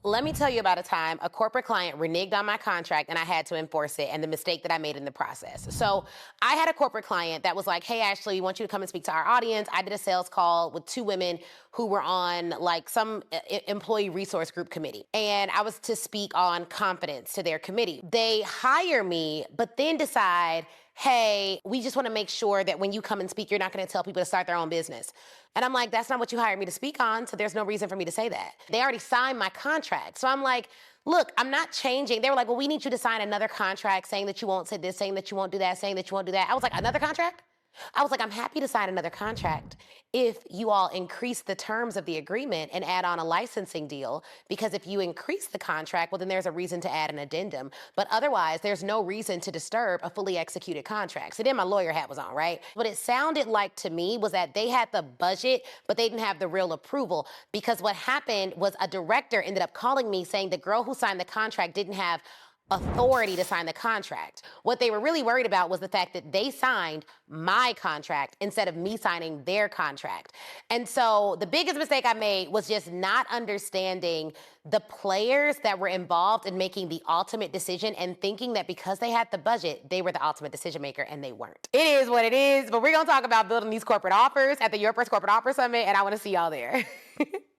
Let me tell you about a time a corporate client reneged on my contract and I had to enforce it and the mistake that I made in the process. So I had a corporate client that was like, hey, Ashley, we want you to come and speak to our audience. I did a sales call with two women who were on like some employee resource group committee. And I was to speak on confidence to their committee. They hire me, but then decide, hey, we just want to make sure that when you come and speak, you're not going to tell people to start their own business. And I'm like, that's not what you hired me to speak on, so there's no reason for me to say that. They already signed my contract. So I'm like, look, I'm not changing. They were like, well, we need you to sign another contract saying that you won't say this, saying that you won't do that, saying that you won't do that. I was like, another contract? I was like, I'm happy to sign another contract if you all increase the terms of the agreement and add on a licensing deal, because if you increase the contract, well, then there's a reason to add an addendum. But otherwise, there's no reason to disturb a fully executed contract. So then my lawyer hat was on, right? What it sounded like to me was that they had the budget, but they didn't have the real approval, because what happened was a director ended up calling me saying the girl who signed the contract didn't have authority to sign the contract. What they were really worried about was the fact that they signed my contract instead of me signing their contract. And so the biggest mistake I made was just not understanding the players that were involved in making the ultimate decision and thinking that because they had the budget, they were the ultimate decision maker, and they weren't. It is what it is, but we're gonna talk about building these corporate offers at the Your First Corporate Offer Summit, and I wanna see y'all there.